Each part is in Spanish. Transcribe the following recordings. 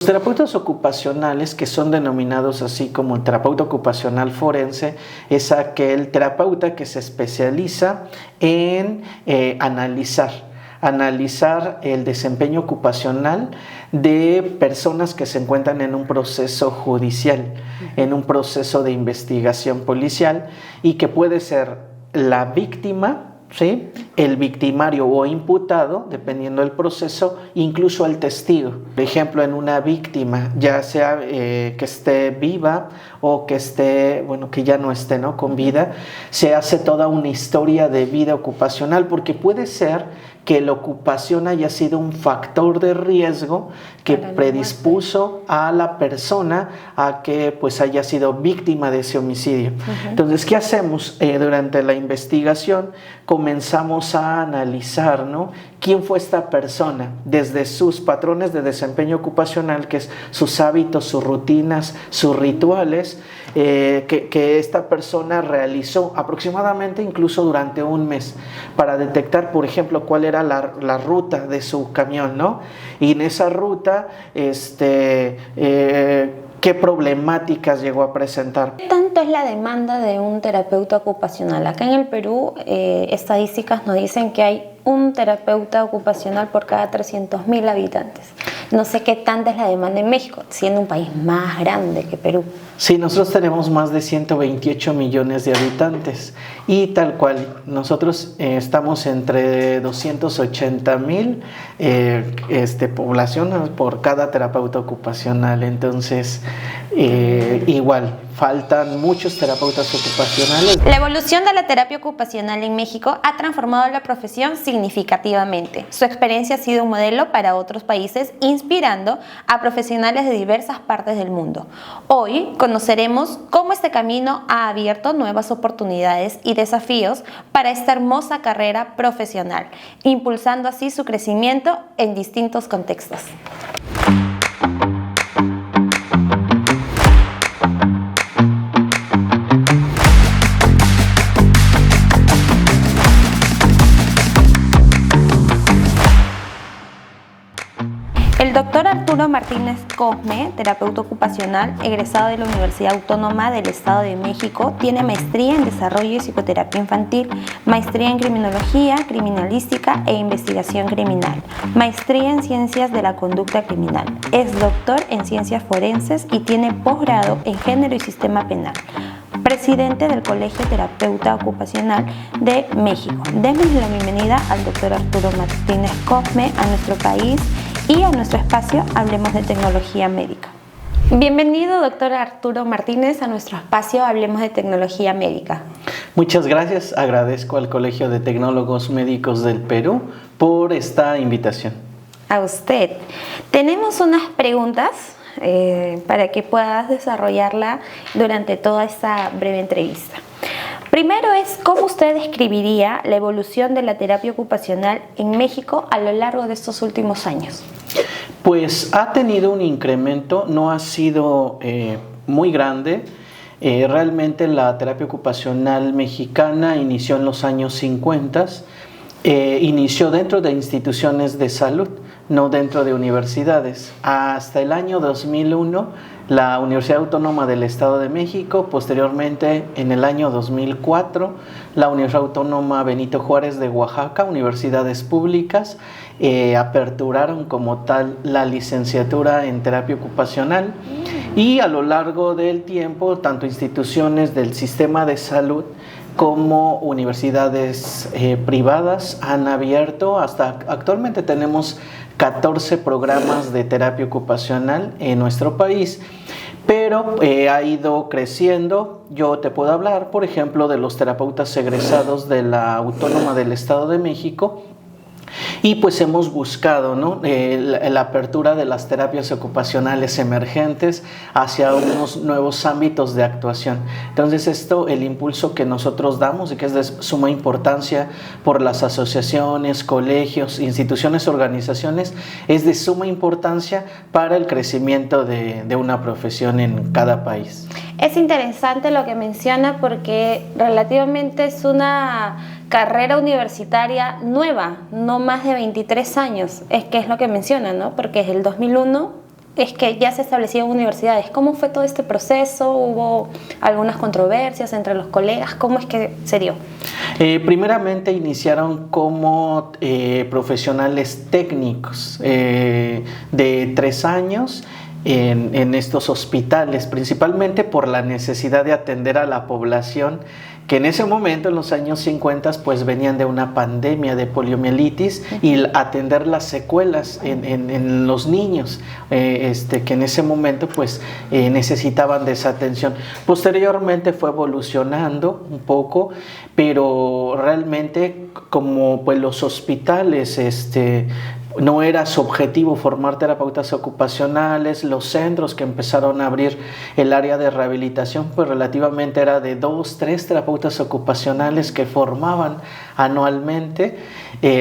Los terapeutas ocupacionales, que son denominados así como el terapeuta ocupacional forense, es aquel terapeuta que se especializa en analizar el desempeño ocupacional de personas que se encuentran en un proceso judicial, en un proceso de investigación policial, y que puede ser la víctima, ¿sí?, el victimario o imputado, dependiendo del proceso, incluso el testigo. Por ejemplo, en una víctima, ya sea que esté viva o que esté, que ya no esté, ¿no?, con vida, se hace toda una historia de vida ocupacional, porque puede ser que la ocupación haya sido un factor de riesgo que predispuso a la persona a que pues haya sido víctima de ese homicidio. Entonces, ¿qué hacemos? Durante la investigación comenzamos a analizar, ¿no?, quién fue esta persona, desde sus patrones de desempeño ocupacional, que es sus hábitos, sus rutinas, sus rituales, que esta persona realizó aproximadamente incluso durante un mes, para detectar, por ejemplo, cuál era la ruta de su camión, ¿no? Y en esa ruta, ¿qué problemáticas llegó a presentar? ¿Qué tanto es la demanda de un terapeuta ocupacional? Acá en el Perú, estadísticas nos dicen que hay un terapeuta ocupacional por cada 300.000 habitantes. No sé qué tanta es la demanda en México, siendo un país más grande que Perú. Sí, nosotros tenemos más de 128 millones de habitantes y tal cual, nosotros estamos entre 280,000 población por cada terapeuta ocupacional. Entonces, igual, faltan muchos terapeutas ocupacionales. La evolución de la terapia ocupacional en México ha transformado la profesión significativamente. Su experiencia ha sido un modelo para otros países, inspirando a profesionales de diversas partes del mundo. Hoy conoceremos cómo este camino ha abierto nuevas oportunidades y desafíos para esta hermosa carrera profesional, impulsando así su crecimiento en distintos contextos. El doctor Arturo Martínez Cosme, terapeuta ocupacional, egresado de la Universidad Autónoma del Estado de México, tiene maestría en Desarrollo y Psicoterapia Infantil, maestría en Criminología, Criminalística e Investigación Criminal, maestría en Ciencias de la Conducta Criminal, es doctor en Ciencias Forenses y tiene posgrado en Género y Sistema Penal. Presidente del Colegio Terapeuta Ocupacional de México. Démosle la bienvenida al doctor Arturo Martínez Cosme a nuestro país y a nuestro espacio Hablemos de Tecnología Médica. Bienvenido, doctor Arturo Martínez, a nuestro espacio Hablemos de Tecnología Médica. Muchas gracias, agradezco al Colegio de Tecnólogos Médicos del Perú por esta invitación. A usted. Tenemos unas preguntas para que puedas desarrollarla durante toda esta breve entrevista. Primero es, ¿cómo usted describiría la evolución de la terapia ocupacional en México a lo largo de estos últimos años? Pues ha tenido un incremento, no ha sido muy grande. Realmente la terapia ocupacional mexicana inició en los años 50, inició dentro de instituciones de salud, no dentro de universidades. Hasta el año 2001, la Universidad Autónoma del Estado de México, posteriormente en el año 2004, la Universidad Autónoma Benito Juárez de Oaxaca, universidades públicas, aperturaron como tal la licenciatura en terapia ocupacional, y a lo largo del tiempo, tanto instituciones del sistema de salud como universidades privadas han abierto. Hasta actualmente tenemos 14 programas de terapia ocupacional en nuestro país, pero ha ido creciendo. Yo te puedo hablar, por ejemplo, de los terapeutas egresados de la Autónoma del Estado de México, y pues hemos buscado, ¿no?, la apertura de las terapias ocupacionales emergentes hacia unos nuevos ámbitos de actuación. Entonces el impulso que nosotros damos y que es de suma importancia por las asociaciones, colegios, instituciones, organizaciones, es de suma importancia para el crecimiento de una profesión en cada país. Es interesante lo que menciona porque relativamente es una carrera universitaria nueva, no más de 23 años, es que es lo que menciona, ¿no? Porque es el 2001 es que ya se establecían universidades. ¿Cómo fue todo este proceso? ¿Hubo algunas controversias entre los colegas? ¿Cómo es que se dio? Primeramente iniciaron como profesionales técnicos de 3 años en estos hospitales, principalmente por la necesidad de atender a la población que en ese momento, en los años 50, pues venían de una pandemia de poliomielitis y atender las secuelas en los niños, que en ese momento pues necesitaban de esa atención. Posteriormente fue evolucionando un poco, pero realmente como pues los hospitales no era su objetivo formar terapeutas ocupacionales, los centros que empezaron a abrir el área de rehabilitación, pues relativamente era de 2, 3 terapeutas ocupacionales que formaban anualmente,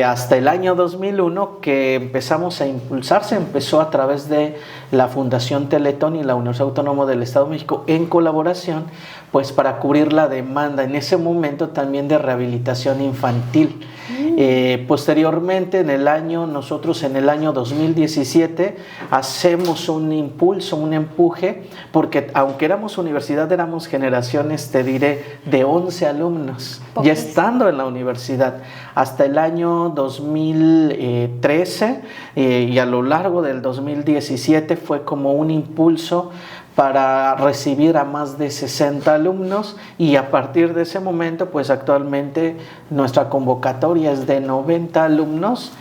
hasta el año 2001 que empezamos a impulsar. Se empezó a través de la Fundación Teletón y la Universidad Autónoma del Estado de México en colaboración, pues para cubrir la demanda en ese momento también de rehabilitación infantil. Posteriormente nosotros en el año 2017 hacemos un impulso, un empuje, porque aunque éramos universidad, éramos generaciones, te diré, de 11 alumnos, ya estando en la universidad, hasta el año 2013 y a lo largo del 2017 fue como un impulso para recibir a más de 60 alumnos, y a partir de ese momento pues actualmente nuestra convocatoria es de 90 alumnos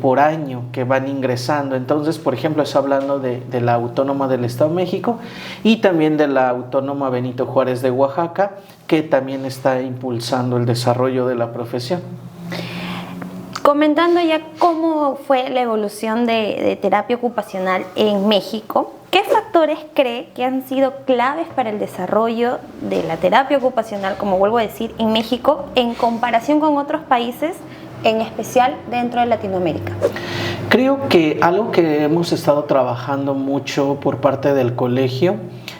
por año que van ingresando. Entonces, por ejemplo, estoy hablando de la Autónoma del Estado de México y también de la Autónoma Benito Juárez de Oaxaca, que también está impulsando el desarrollo de la profesión. Comentando ya cómo fue la evolución de terapia ocupacional en México, ¿qué factores cree que han sido claves para el desarrollo de la terapia ocupacional, como vuelvo a decir, en México, en comparación con otros países, en especial dentro de Latinoamérica? Creo que algo que hemos estado trabajando mucho por parte del Colegio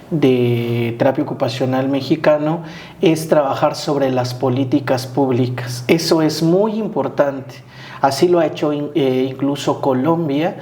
de Terapia Ocupacional Mexicano es trabajar sobre las políticas públicas. Eso es muy importante. Así lo ha hecho incluso Colombia,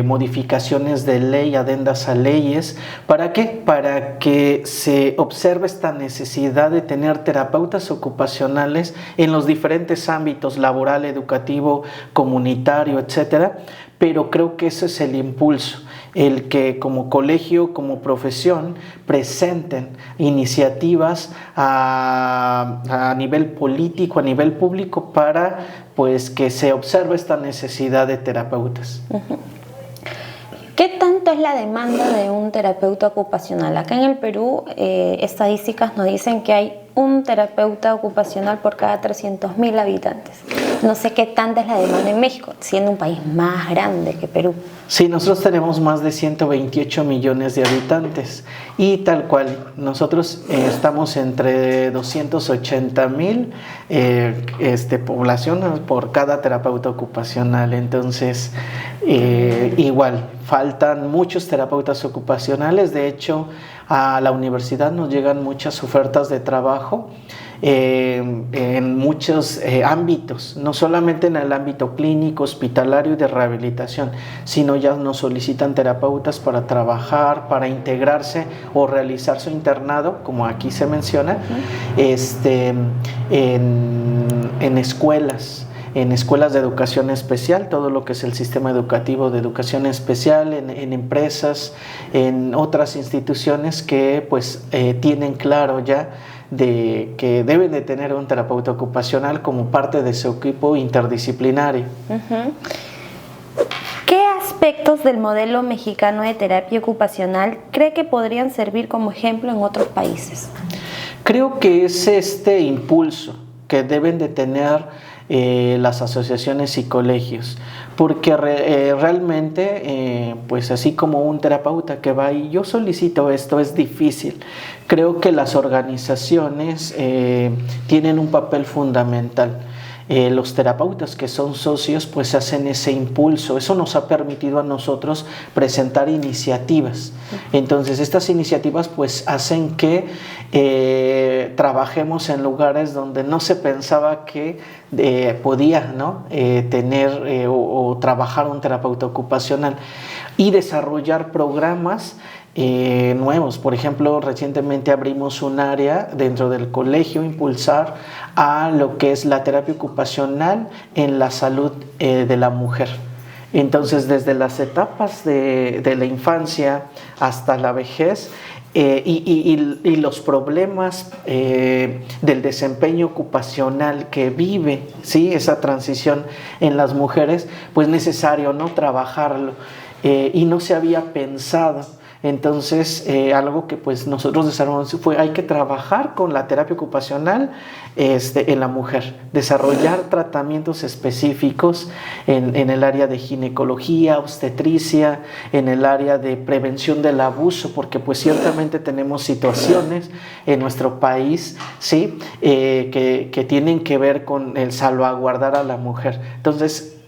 modificaciones de ley, adendas a leyes. ¿Para qué? Para que se observe esta necesidad de tener terapeutas ocupacionales en los diferentes ámbitos: laboral, educativo, comunitario, etcétera. Pero creo que ese es el impulso, el que como colegio, como profesión, presenten iniciativas a nivel político, a nivel público, para pues que se observe esta necesidad de terapeutas. Uh-huh. ¿Qué tanto es la demanda de un terapeuta ocupacional? Acá en el Perú, estadísticas nos dicen que hay un terapeuta ocupacional por cada 300.000 habitantes. No sé qué tanta es la demanda en México, siendo un país más grande que Perú. Sí, nosotros tenemos más de 128 millones de habitantes y tal cual, nosotros estamos entre 280,000 población por cada terapeuta ocupacional. Entonces, igual, faltan muchos terapeutas ocupacionales. De hecho, a la universidad nos llegan muchas ofertas de trabajo en muchos ámbitos, no solamente en el ámbito clínico, hospitalario y de rehabilitación, sino ya nos solicitan terapeutas para trabajar, para integrarse o realizar su internado, como aquí se menciona, en escuelas. En escuelas de educación especial, todo lo que es el sistema educativo de educación especial, en empresas, en otras instituciones que pues tienen claro ya de que deben de tener un terapeuta ocupacional como parte de su equipo interdisciplinario. Uh-huh. ¿Qué aspectos del modelo mexicano de terapia ocupacional cree que podrían servir como ejemplo en otros países? Creo que es este impulso que deben de tener las asociaciones y colegios, porque realmente pues así como un terapeuta que va y yo solicito esto, es difícil. Creo que las organizaciones tienen un papel fundamental. Los terapeutas que son socios pues hacen ese impulso. Eso nos ha permitido a nosotros presentar iniciativas. Entonces estas iniciativas pues hacen que trabajemos en lugares donde no se pensaba que podía, ¿no? tener o trabajar un terapeuta ocupacional. y desarrollar programas nuevos. Por ejemplo, recientemente abrimos un área dentro del colegio, impulsar a lo que es la terapia ocupacional en la salud de la mujer. Entonces, desde las etapas de la infancia hasta la vejez, y los problemas del desempeño ocupacional que vive, ¿sí?, esa transición en las mujeres, pues necesario, ¿no?, trabajarlo, y no se había pensado. Entonces, algo que pues nosotros desarrollamos fue: hay que trabajar con la terapia ocupacional en la mujer, desarrollar tratamientos específicos en el área de ginecología, obstetricia, en el área de prevención del abuso, porque pues ciertamente tenemos situaciones en nuestro país, ¿sí?, que tienen que ver con el salvaguardar a la mujer. Entonces,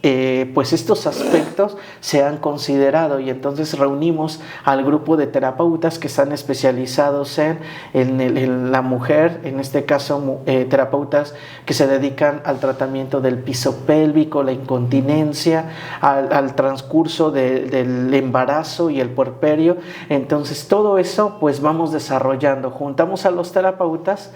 pues estos aspectos se han considerado, y entonces reunimos al grupo de terapeutas que están especializados en la mujer, en este caso terapeutas que se dedican al tratamiento del piso pélvico, la incontinencia, al transcurso del embarazo y el puerperio. Entonces todo eso pues vamos desarrollando, juntamos a los terapeutas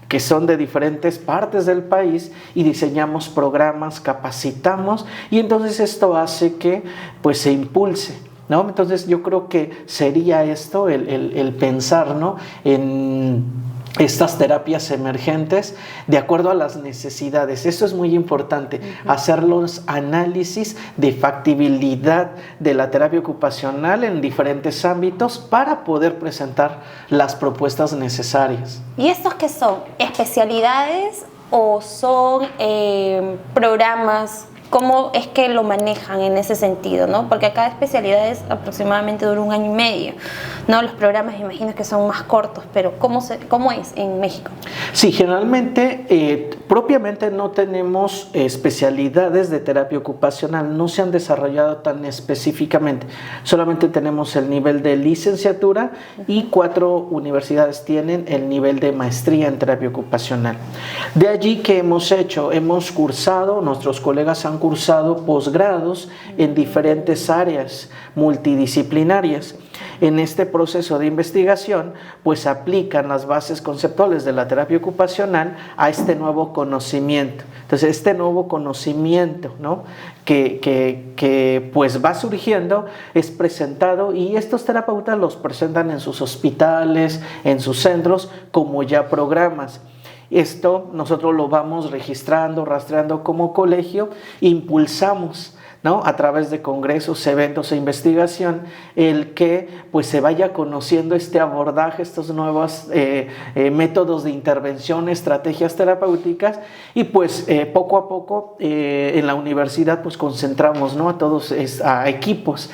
que son de diferentes partes del país y diseñamos programas, capacitamos, y entonces esto hace que pues se impulse, ¿no? Entonces yo creo que sería esto el pensar, ¿no?, en estas terapias emergentes de acuerdo a las necesidades. Esto es muy importante, hacer los análisis de factibilidad de la terapia ocupacional en diferentes ámbitos para poder presentar las propuestas necesarias. ¿Y estos qué son? ¿Especialidades o son programas? ¿Cómo es que lo manejan en ese sentido, ¿no? Porque cada especialidad aproximadamente dura 1 año y medio, ¿no? Los programas, imagino que son más cortos, pero ¿cómo es en México? Sí, generalmente, propiamente no tenemos especialidades de terapia ocupacional, no se han desarrollado tan específicamente. Solamente tenemos el nivel de licenciatura y 4 universidades tienen el nivel de maestría en terapia ocupacional. De allí que hemos hecho, hemos cursado, nuestros colegas han cursado posgrados en diferentes áreas multidisciplinarias. En este proceso de investigación, pues aplican las bases conceptuales de la terapia ocupacional a este nuevo conocimiento. Entonces, este nuevo conocimiento, ¿no?, que pues va surgiendo, es presentado, y estos terapeutas los presentan en sus hospitales, en sus centros, como ya programas. Esto nosotros lo vamos registrando, rastreando como colegio, impulsamos, ¿no?, a través de congresos, eventos e investigación, el que pues se vaya conociendo este abordaje, estos nuevos métodos de intervención, estrategias terapéuticas, y pues poco a poco en la universidad pues concentramos, ¿no?, a todos a equipos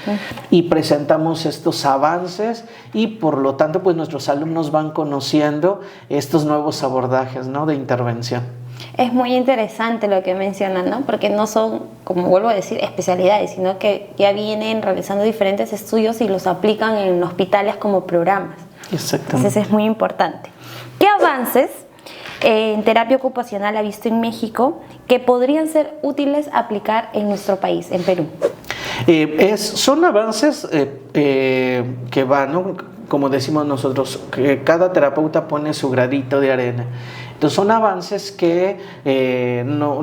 y presentamos estos avances, y por lo tanto pues nuestros alumnos van conociendo estos nuevos abordajes, ¿no?, de intervención. Es muy interesante lo que mencionan, ¿no? Porque no son, como vuelvo a decir, especialidades, sino que ya vienen realizando diferentes estudios y los aplican en hospitales como programas. Exactamente. Entonces es muy importante. ¿Qué avances en terapia ocupacional ha visto en México que podrían ser útiles aplicar en nuestro país, en Perú? Son avances que van, ¿no?, como decimos nosotros, que cada terapeuta pone su granito de arena. Entonces son avances que no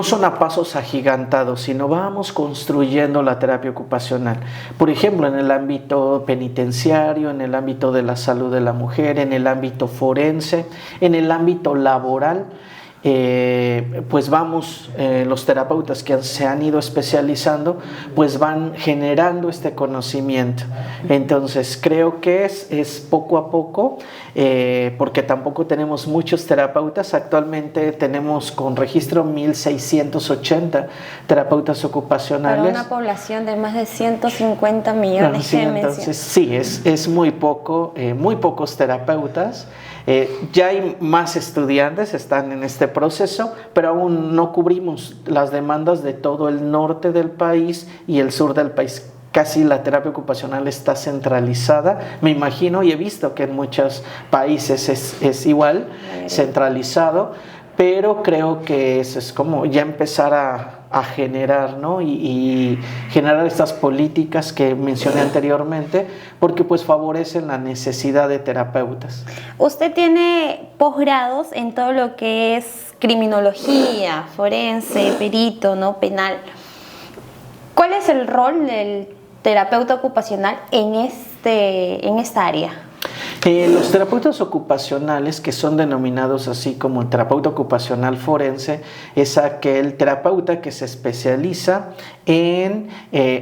son a pasos agigantados, sino vamos construyendo la terapia ocupacional. Por ejemplo, en el ámbito penitenciario, en el ámbito de la salud de la mujer, en el ámbito forense, en el ámbito laboral. Pues vamos, los terapeutas que se han ido especializando, pues van generando este conocimiento. Entonces creo que es poco a poco, porque tampoco tenemos muchos terapeutas. Actualmente tenemos con registro 1,680 terapeutas ocupacionales. Para una población de más de 150 millones. Sí, entonces sí, es muy poco, muy pocos terapeutas. Ya hay más estudiantes, están en este proceso, pero aún no cubrimos las demandas de todo el norte del país y el sur del país. Casi la terapia ocupacional está centralizada, me imagino, y he visto que en muchos países es igual, centralizado, pero creo que eso es como ya empezar a generar, ¿no? Y generar estas políticas que mencioné anteriormente, porque pues favorecen la necesidad de terapeutas. Usted tiene posgrados en todo lo que es criminología, forense, perito, ¿no? Penal. ¿Cuál es el rol del terapeuta ocupacional en esta área? Los terapeutas ocupacionales, que son denominados así como el terapeuta ocupacional forense, es aquel terapeuta que se especializa en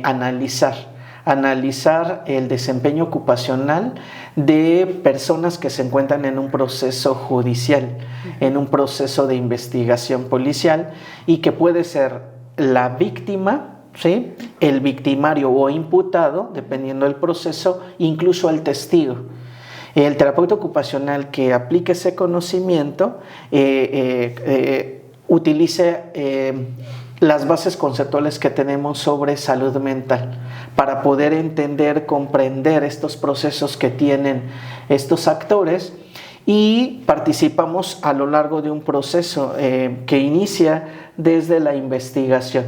analizar el desempeño ocupacional de personas que se encuentran en un proceso judicial, en un proceso de investigación policial, y que puede ser la víctima, ¿sí?, el victimario o imputado, dependiendo del proceso, incluso el testigo. El terapeuta ocupacional que aplique ese conocimiento utilice las bases conceptuales que tenemos sobre salud mental para poder entender, comprender estos procesos que tienen estos actores, y participamos a lo largo de un proceso que inicia desde la investigación.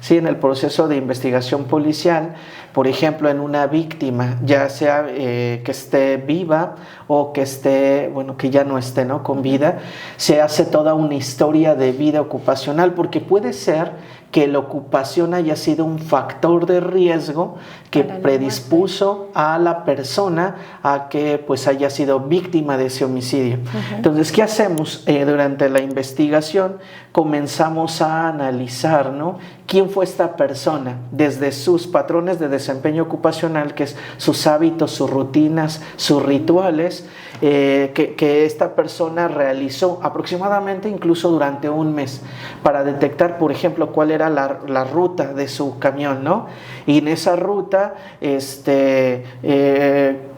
Sí, en el proceso de investigación policial, por ejemplo, en una víctima, ya sea que esté viva o que esté, bueno, que ya no esté, ¿no?, con vida, se hace toda una historia de vida ocupacional, porque puede ser que la ocupación haya sido un factor de riesgo que predispuso a la persona a que pues haya sido víctima de ese homicidio. Entonces, ¿qué hacemos? Durante la investigación comenzamos a analizar, ¿no?, quién fue esta persona, desde sus patrones de desempeño ocupacional, que es sus hábitos, sus rutinas, sus rituales, que esta persona realizó aproximadamente incluso durante un mes, para detectar, por ejemplo, cuál era la ruta de su camión, ¿no? Y en esa ruta,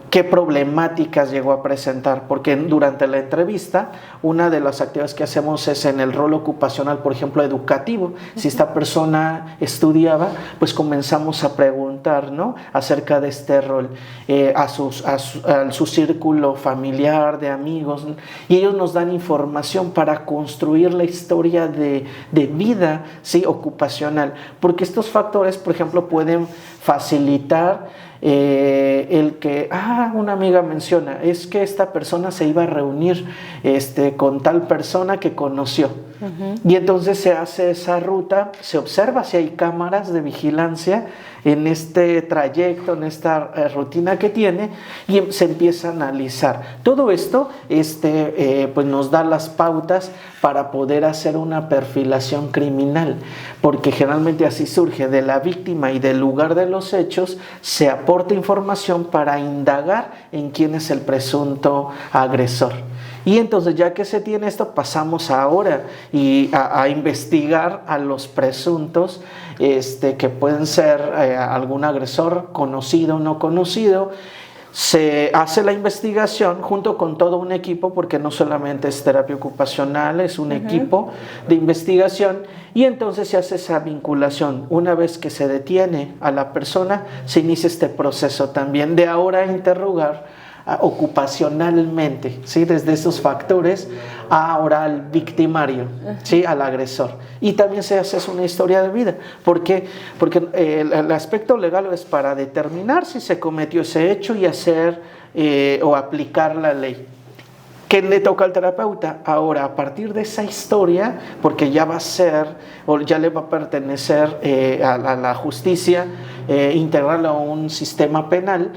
qué problemáticas llegó a presentar, porque durante la entrevista una de las actividades que hacemos es en el rol ocupacional, por ejemplo, educativo. Si esta persona estudiaba, pues comenzamos a preguntar, ¿no?, acerca de este rol a su círculo familiar, de amigos, y ellos nos dan información para construir la historia de vida, ¿sí?, ocupacional, porque estos factores, por ejemplo, pueden facilitar el que, una amiga menciona, es que esta persona se iba a reunir con tal persona que conoció. Y entonces se hace esa ruta, se observa si hay cámaras de vigilancia en este trayecto, en esta rutina que tiene, y se empieza a analizar. Todo esto pues nos da las pautas para poder hacer una perfilación criminal, porque generalmente así surge: de la víctima y del lugar de los hechos se aporta información para indagar en quién es el presunto agresor. Y entonces, ya que se tiene esto, pasamos ahora a investigar a los presuntos, que pueden ser algún agresor conocido o no conocido. Se hace la investigación junto con todo un equipo, porque no solamente es terapia ocupacional, es un equipo de investigación, y entonces se hace esa vinculación. Una vez que se detiene a la persona, se inicia este proceso también de ahora interrogar ocupacionalmente, ¿sí?, desde esos factores ahora al victimario, ¿sí?, al agresor. Y también se hace una historia de vida. Porque el aspecto legal es para determinar si se cometió ese hecho y hacer o aplicar la ley. ¿Qué le toca al terapeuta? Ahora, a partir de esa historia, porque ya va a ser, o ya le va a pertenecer a la justicia, integrarlo a un sistema penal,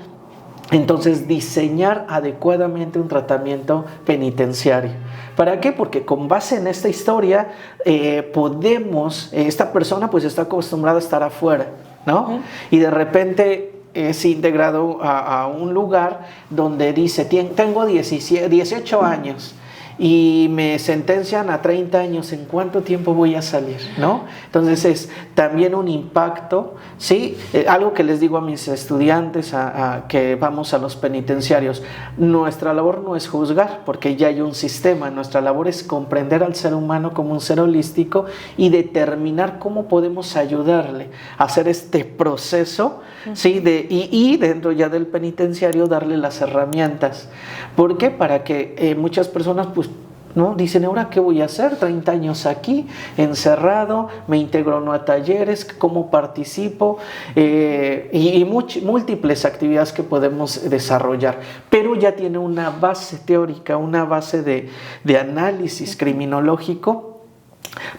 entonces diseñar adecuadamente un tratamiento penitenciario. ¿Para qué? Porque con base en esta historia esta persona pues está acostumbrada a estar afuera, ¿no? Y de repente es integrado a un lugar donde dice: tengo 18 años y me sentencian a 30 años, ¿en cuánto tiempo voy a salir?, ¿no? Entonces es también un impacto, ¿sí? Algo que les digo a mis estudiantes que vamos a los penitenciarios: nuestra labor no es juzgar, porque ya hay un sistema. Nuestra labor es comprender al ser humano como un ser holístico y determinar cómo podemos ayudarle a hacer este proceso, ¿sí? Y dentro ya del penitenciario darle las herramientas. ¿Por qué? Para que muchas personas pues ¿no? Dicen, ¿ahora qué voy a hacer? 30 años aquí, encerrado, me integro no a talleres, ¿cómo participo? Y múltiples actividades que podemos desarrollar, pero ya tiene una base teórica, una base de análisis criminológico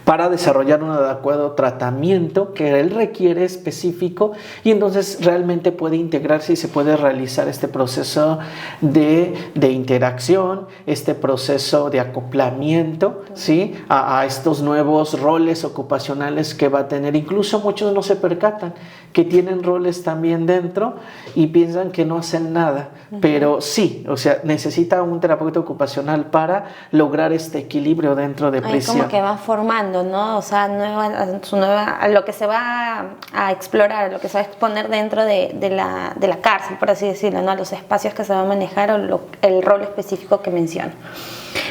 para desarrollar un adecuado tratamiento que él requiere específico, y entonces realmente puede integrarse y se puede realizar este proceso de interacción, este proceso de acoplamiento, ¿sí? a estos nuevos roles ocupacionales que va a tener. Incluso muchos no se percatan que tienen roles también dentro y piensan que no hacen nada, pero sí, o sea, necesita un terapeuta ocupacional para lograr este equilibrio dentro de prisión. Como que va formando, ¿no? O sea, a lo que se va a explorar, a lo que se va a exponer dentro de la cárcel, por así decirlo, ¿no? A los espacios que se va a manejar o el rol específico que menciona.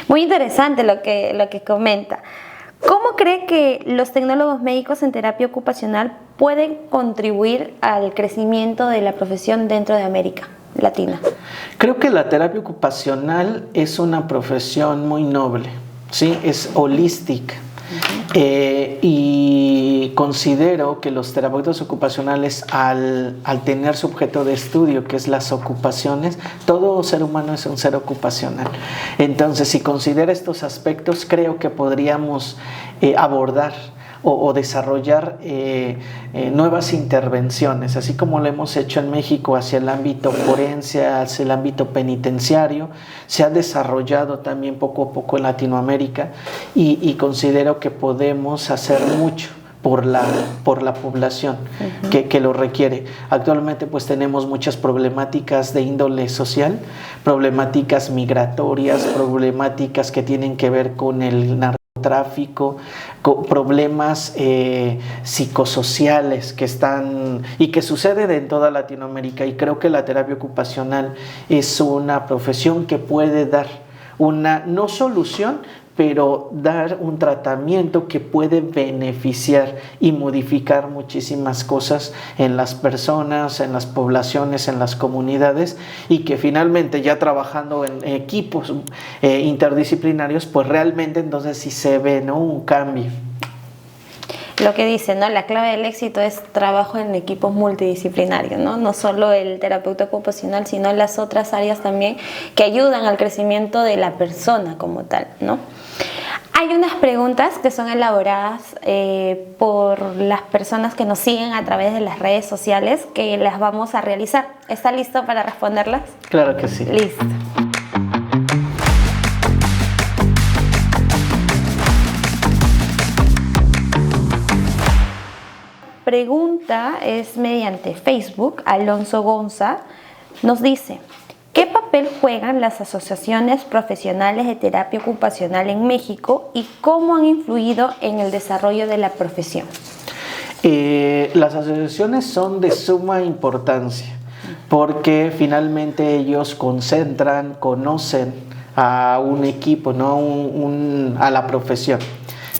Muy interesante lo que comenta. ¿Cómo cree que los tecnólogos médicos en terapia ocupacional pueden contribuir al crecimiento de la profesión dentro de América Latina? Creo que la terapia ocupacional es una profesión muy noble, ¿sí? Es holística. Y considero que los terapeutas ocupacionales, al tener su objeto de estudio, que es las ocupaciones, todo ser humano es un ser ocupacional. Entonces, si considera estos aspectos, creo que podríamos abordar o desarrollar nuevas intervenciones, así como lo hemos hecho en México hacia el ámbito forense, hacia el ámbito penitenciario. Se ha desarrollado también poco a poco en Latinoamérica, y considero que podemos hacer mucho por la población que lo requiere. Actualmente pues tenemos muchas problemáticas de índole social, problemáticas migratorias, problemáticas que tienen que ver con el narcotráfico, problemas psicosociales que están y que suceden en toda Latinoamérica, y creo que la terapia ocupacional es una profesión que puede dar una, no solución, pero dar un tratamiento que puede beneficiar y modificar muchísimas cosas en las personas, en las poblaciones, en las comunidades, y que finalmente, ya trabajando en equipos interdisciplinarios, pues realmente entonces sí se ve, ¿no?, un cambio. Lo que dice, ¿no? La clave del éxito es trabajo en equipos multidisciplinarios, ¿no? No solo el terapeuta ocupacional, sino las otras áreas también que ayudan al crecimiento de la persona como tal, ¿no? Hay unas preguntas que son elaboradas por las personas que nos siguen a través de las redes sociales, que las vamos a realizar. ¿Está listo para responderlas? Claro que sí. Listo. Pregunta es mediante Facebook. Alonso Gonza nos dice: ¿qué papel juegan las asociaciones profesionales de terapia ocupacional en México y cómo han influido en el desarrollo de la profesión? Las asociaciones son de suma importancia, porque finalmente ellos concentran, conocen a un equipo, ¿no? A la profesión.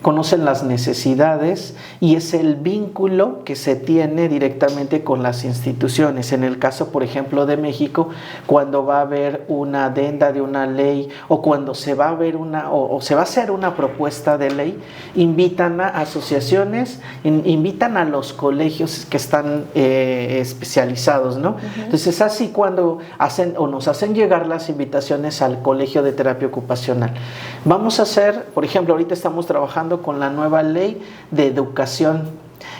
Conocen las necesidades, y es el vínculo que se tiene directamente con las instituciones. En el caso, por ejemplo, de México, cuando va a haber una adenda de una ley, o cuando se va a ver o se va a hacer una propuesta de ley, invitan a asociaciones, invitan a los colegios que están especializados, ¿no? Entonces, así cuando nos hacen llegar las invitaciones al Colegio de Terapia Ocupacional. Vamos a hacer, por ejemplo, ahorita estamos trabajando con la nueva ley de educación,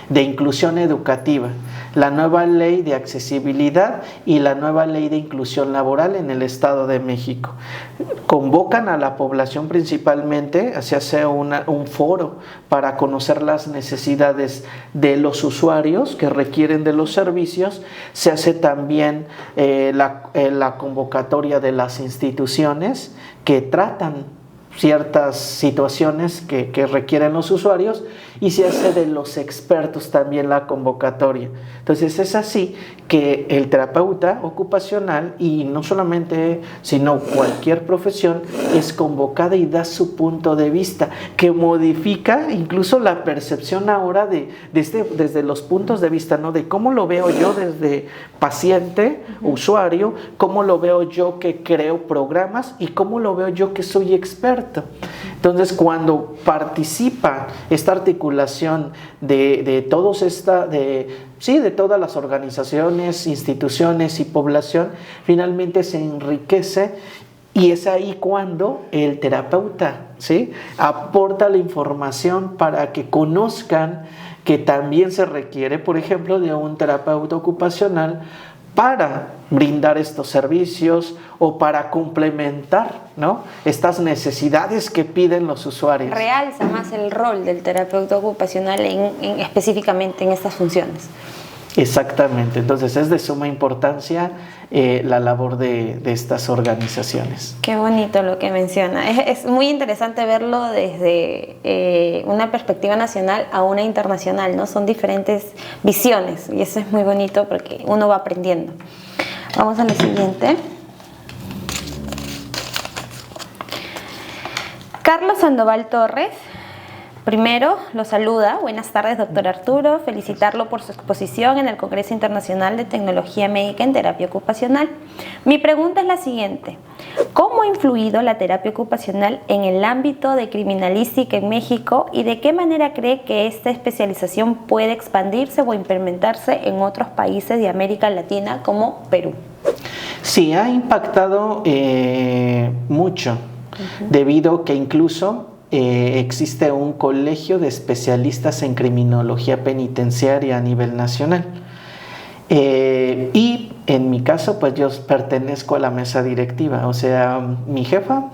de inclusión educativa, la nueva ley de accesibilidad y la nueva ley de inclusión laboral en el Estado de México. Convocan a la población principalmente, se hace un foro para conocer las necesidades de los usuarios que requieren de los servicios. Se hace también la convocatoria de las instituciones que tratan ciertas situaciones que requieren los usuarios, y se hace de los expertos también la convocatoria. Entonces es así que el terapeuta ocupacional, y no solamente, sino cualquier profesión, es convocada y da su punto de vista, que modifica incluso la percepción ahora desde los puntos de vista, ¿no? De cómo lo veo yo desde paciente, usuario, cómo lo veo yo que creo programas y cómo lo veo yo que soy experto. Entonces, cuando participa esta articulación de todas las organizaciones, instituciones y población, finalmente se enriquece, y es ahí cuando el terapeuta, ¿sí?, aporta la información para que conozcan que también se requiere, por ejemplo, de un terapeuta ocupacional para brindar estos servicios o para complementar, ¿no?, estas necesidades que piden los usuarios. Realza más el rol del terapeuta ocupacional específicamente en estas funciones. Exactamente, entonces es de suma importancia la labor de estas organizaciones. Qué bonito lo que menciona. Es muy interesante verlo desde una perspectiva nacional a una internacional, ¿no? Son diferentes visiones y eso es muy bonito porque uno va aprendiendo. Vamos a la siguiente. Carlos Sandoval Torres. Primero, lo saluda. Buenas tardes, doctor Arturo. Felicitarlo por su exposición en el Congreso Internacional de Tecnología Médica en Terapia Ocupacional. Mi pregunta es la siguiente. ¿Cómo ha influido la terapia ocupacional en el ámbito de criminalística en México y de qué manera cree que esta especialización puede expandirse o implementarse en otros países de América Latina como Perú? Sí, ha impactado mucho, debido que incluso existe un colegio de especialistas en criminología penitenciaria a nivel nacional. Y en mi caso, pues yo pertenezco a la mesa directiva, o sea, mi jefa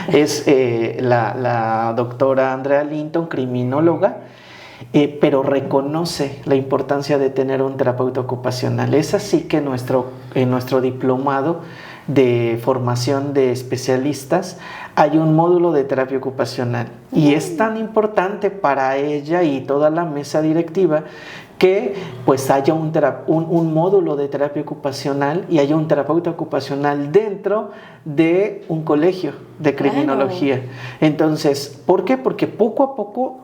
es la doctora Andrea Linton, criminóloga, pero reconoce la importancia de tener un terapeuta ocupacional. Es así que en nuestro diplomado de formación de especialistas hay un módulo de terapia ocupacional, y es tan importante para ella y toda la mesa directiva que pues haya un módulo de terapia ocupacional y haya un terapeuta ocupacional dentro de un colegio de criminología. Entonces, ¿por qué? Porque poco a poco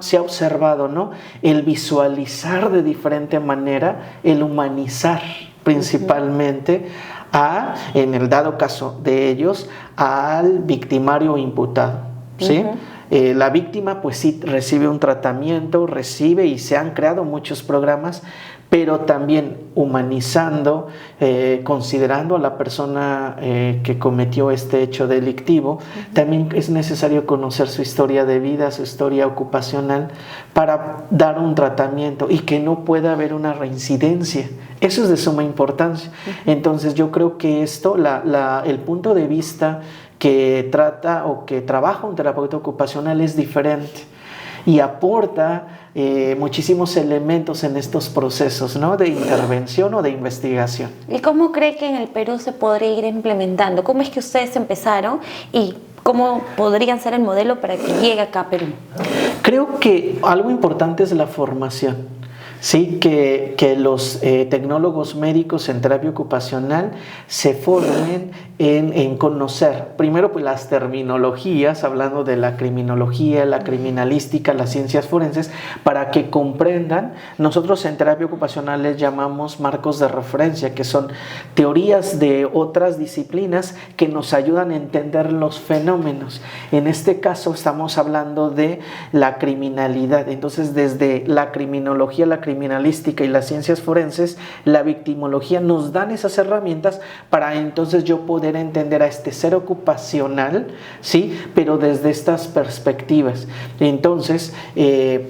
se ha observado, ¿no?, el visualizar de diferente manera, el humanizar principalmente en el dado caso de ellos, al victimario imputado, ¿sí? La víctima pues sí recibe un tratamiento, y se han creado muchos programas, pero también humanizando, considerando a la persona que cometió este hecho delictivo. También es necesario conocer su historia de vida, su historia ocupacional, para dar un tratamiento y que no pueda haber una reincidencia. Eso es de suma importancia. Entonces yo creo que esto, el punto de vista que trata o que trabaja un terapeuta ocupacional es diferente y aporta muchísimos elementos en estos procesos, ¿no?, de intervención o de investigación. ¿Y cómo cree que en el Perú se podría ir implementando? ¿Cómo es que ustedes empezaron y cómo podrían ser el modelo para que llegue acá a Perú? Creo que algo importante es la formación. Sí, que los tecnólogos médicos en terapia ocupacional se formen en conocer, primero, pues las terminologías, hablando de la criminología, la criminalística, las ciencias forenses, para que comprendan. Nosotros en terapia ocupacional les llamamos marcos de referencia, que son teorías de otras disciplinas que nos ayudan a entender los fenómenos. En este caso estamos hablando de la criminalidad. Entonces, desde la criminología, la criminalística y las ciencias forenses, la victimología nos dan esas herramientas para entonces yo poder entender a este ser ocupacional, ¿sí?, pero desde estas perspectivas. Entonces,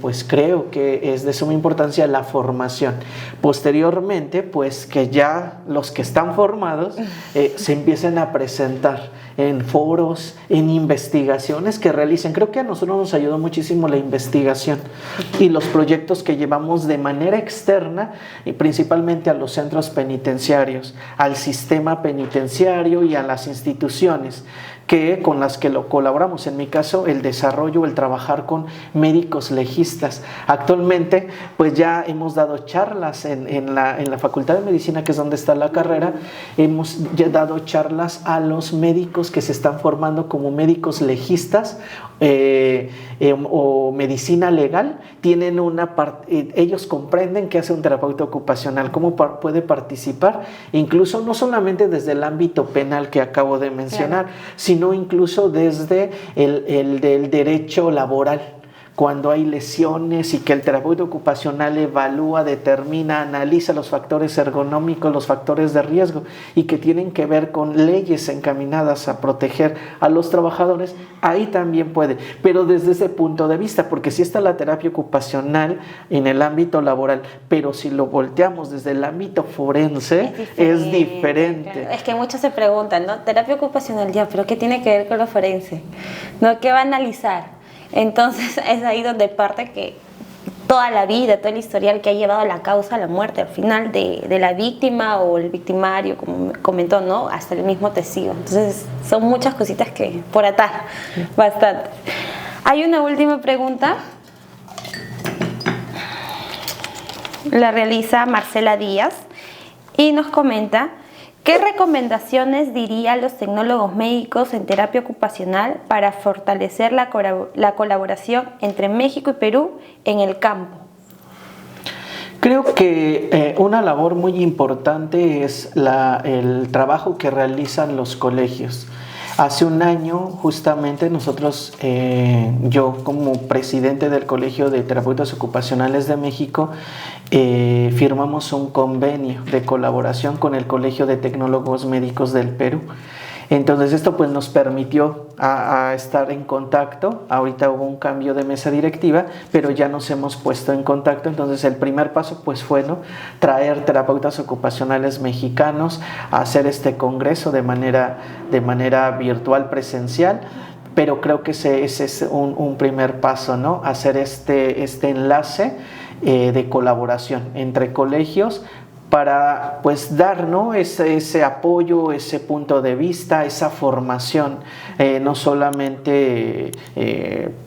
pues creo que es de suma importancia la formación. Posteriormente, pues que ya los que están formados se empiecen a presentar en foros, en investigaciones que realicen. Creo que a nosotros nos ayudó muchísimo la investigación y los proyectos que llevamos de manera externa, y principalmente a los centros penitenciarios, al sistema penitenciario y a las instituciones, con las que lo colaboramos. En mi caso, el desarrollo, el trabajar con médicos legistas. Actualmente, pues ya hemos dado charlas en la Facultad de Medicina, que es donde está la carrera, hemos ya dado charlas a los médicos que se están formando como médicos legistas o medicina legal. Tienen ellos comprenden qué hace un terapeuta ocupacional, cómo puede participar, incluso no solamente desde el ámbito penal que acabo de mencionar, sino incluso desde el del derecho laboral, cuando hay lesiones y que el terapeuta ocupacional evalúa, determina, analiza los factores ergonómicos, los factores de riesgo y que tienen que ver con leyes encaminadas a proteger a los trabajadores, ahí también puede, pero desde ese punto de vista, porque sí está la terapia ocupacional en el ámbito laboral, pero si lo volteamos desde el ámbito forense, es diferente. Claro. Es que muchos se preguntan, ¿no? Terapia ocupacional, ya, pero ¿qué tiene que ver con lo forense? ¿No? ¿Qué va a analizar? Entonces es ahí donde parte que toda la vida, todo el historial que ha llevado a la causa, a la muerte al final de la víctima o el victimario, como comentó, ¿no? Hasta el mismo testigo. Entonces son muchas cositas que por atar, bastante. Hay una última pregunta, la realiza Marcela Díaz y nos comenta: ¿qué recomendaciones diría a los tecnólogos médicos en terapia ocupacional para fortalecer la colaboración entre México y Perú en el campo? Creo que una labor muy importante es el trabajo que realizan los colegios. Hace un año, justamente, nosotros, yo como presidente del Colegio de Terapeutas Ocupacionales de México, firmamos un convenio de colaboración con el Colegio de Tecnólogos Médicos del Perú. Entonces esto pues nos permitió a estar en contacto. Ahorita hubo un cambio de mesa directiva, pero ya nos hemos puesto en contacto. Entonces el primer paso pues fue, ¿no?, traer terapeutas ocupacionales mexicanos a hacer este congreso de manera virtual, presencial. Pero creo que ese es un primer paso, ¿no?, hacer este enlace de colaboración entre colegios para pues dar, ¿no?, ese apoyo, ese punto de vista, esa formación, no solamente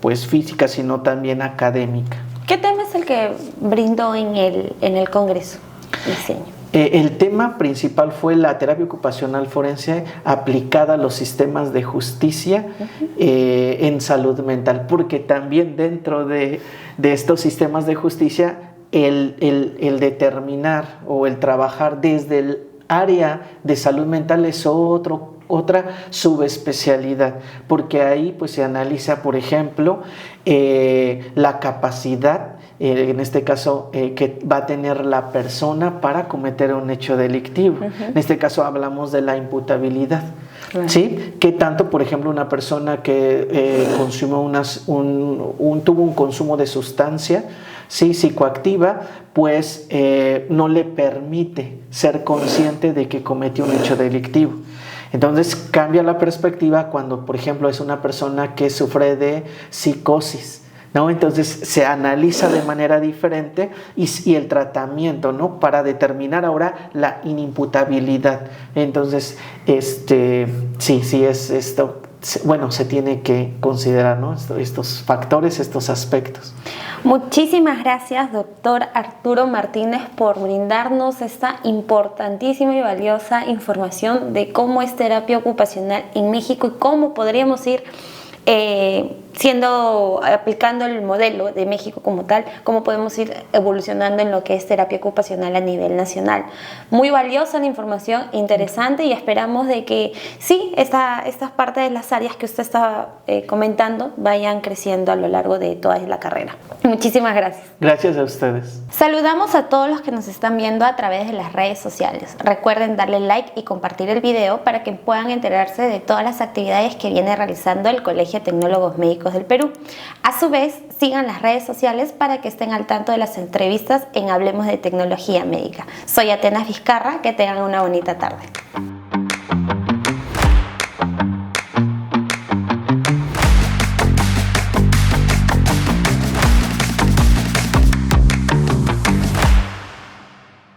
pues física, sino también académica. ¿Qué tema es el que brindó en el Congreso Diseño? El tema principal fue la terapia ocupacional forense aplicada a los sistemas de justicia en salud mental, porque también dentro de estos sistemas de justicia el determinar o el trabajar desde el área de salud mental es otra subespecialidad, porque ahí pues se analiza, por ejemplo, la capacidad, en este caso, que va a tener la persona para cometer un hecho delictivo. En este caso hablamos de la imputabilidad. Claro. ¿Sí? ¿Qué tanto, por ejemplo, una persona que tuvo un consumo de sustancia, ¿sí?, psicoactiva, pues no le permite ser consciente de que cometió un hecho delictivo? Entonces cambia la perspectiva cuando, por ejemplo, es una persona que sufre de psicosis, ¿no? Entonces se analiza de manera diferente y el tratamiento, ¿no?, para determinar ahora la inimputabilidad. Entonces, sí es esto. Bueno, se tiene que considerar, ¿no?, estos factores, estos aspectos. Muchísimas gracias, doctor Arturo Martínez, por brindarnos esta importantísima y valiosa información de cómo es terapia ocupacional en México y cómo podríamos ir aplicando el modelo de México como tal, cómo podemos ir evolucionando en lo que es terapia ocupacional a nivel nacional. Muy valiosa la información, interesante, y esperamos de que sí, estas partes de las áreas que usted está comentando vayan creciendo a lo largo de toda la carrera. Muchísimas gracias. Gracias a ustedes. Saludamos a todos los que nos están viendo a través de las redes sociales. Recuerden darle like y compartir el video para que puedan enterarse de todas las actividades que viene realizando el Colegio de Tecnólogos Médicos del Perú. A su vez, sigan las redes sociales para que estén al tanto de las entrevistas en Hablemos de Tecnología Médica. Soy Atenas Vizcarra, que tengan una bonita tarde.